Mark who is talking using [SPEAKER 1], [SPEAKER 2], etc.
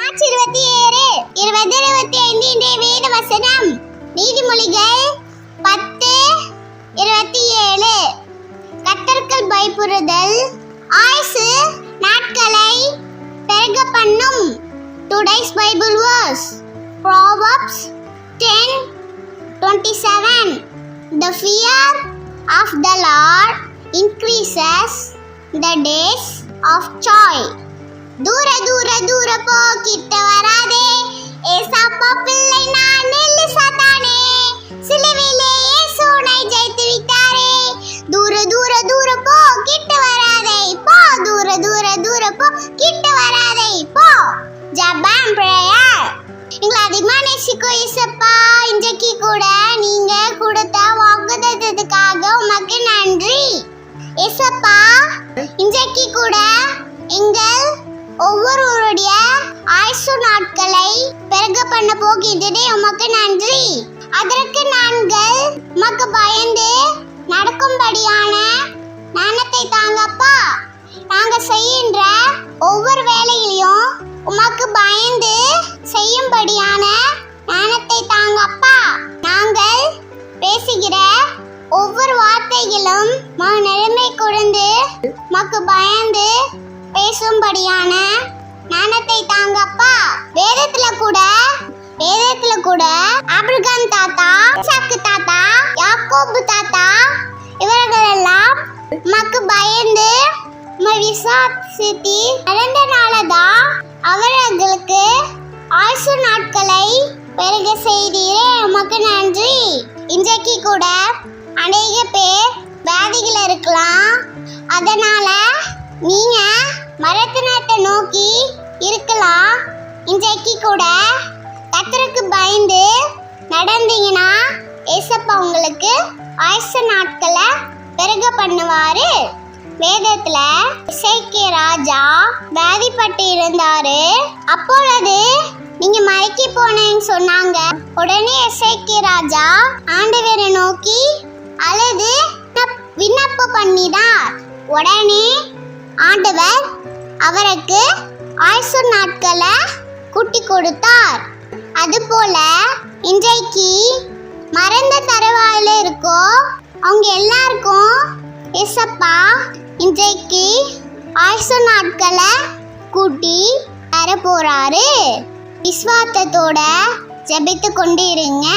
[SPEAKER 1] March 27, 2025 இன்றைய வேத வசனம். நீதிமொழிகள் 10:27. கர்த்தருக்குள் பயப்படுதல் ஆயுசு நாட்களை பெருக பண்ணும். Today's Bible verse, Proverbs 10:27. The fear of the Lord increases the days of joy. தூர தூர தூர போ, கிட்ட வராதே, ஏசாப்பா பிள்ளை நான், நெல்லு சாத்தானே, சிலுவையிலே இயேசு உன்னை ஜெயித்து விட்டாரே. தூர தூர தூர போ, கிட்ட வராதே, போ, தூர தூர தூர போ, கிட்ட வராதே, போ. ஜெபம் பிரேயர். எங்களை அதிகமாக நேசிக்கும் இயேசப்பா, இன்றைக்கு கூட நீங்க கொடுத்த வாக்குத்தத்தத்துக்காக உமக்கு நன்றி. இயேசப்பா, இன்றைக்கு கூட எங்கள் ஒவ்வொருவருடைய ஆயுசு நாட்களை பெருக பண்ண போகின்றதே, உமக்கு நன்றி. அதற்கு நாங்கள் உமக்கு பயந்து நடக்கும்படியான ஞானத்தை தாங்கப்பா. நாங்க செய்கின்ற ஒவ்வொரு வேலையிலையும் உமக்கு பயந்து செய்யும்படியான ஞானத்தை தாங்கப்பா. நாங்கள் பேசுகிற ஒவ்வொரு வார்த்தைகளும் நிலைமை கொடுந்து உமக்கு பயந்து பேசும்படியான ஞானத்தை தாங்கப்பா. வேதத்துல கூட ஆபிரகாம் தாத்தா, ஈசாக்கு தாத்தா, யாக்கோபு தாத்தா இவர்களெல்லாம் உமக்கு பயந்து விசுவாசித்து நடந்தனாலதான் அவர்களுக்கு ஆயுசு நாட்களை பெருக செய்தீரே, உமக்கு நன்றி. இன்றைக்கு கூட அநேக பேர் வியாதிகள் இருக்கலாம். அதனால நீங்க மரத்தினத்தை நோக்கி இருக்கலாம். இன்றைக்கு கூட கர்த்தருக்கு பயந்து நடந்தீங்கன்னா ஏசப்பா உங்களுக்கு ஆயுசு நாட்களை பெருக பண்ணுவாரு. வேதத்துல எசேக்கியா ராஜா வியாதிப்பட்டு இருந்தாரு. அப்பொழுது நீங்க மயக்கி போனேன்னு சொன்னாங்க. உடனே எசேக்கியா ராஜா ஆண்டவரை நோக்கி அழுது விண்ணப்பம் பண்ணினார். உடனே ஆண்டவர் அவருக்கு ஆயுசு நாட்களை கூட்டி கொடுத்தார். அதுபோல இன்றைக்கு மறந்த தருவாயில இருக்கோ அவங்க எல்லாருக்கும் ஏசப்பா இன்றைக்கு ஆயுசு நாட்களை கூட்டி தர போறாரு. விசுவாசத்தோட ஜெபித்து கொண்டு இருங்க.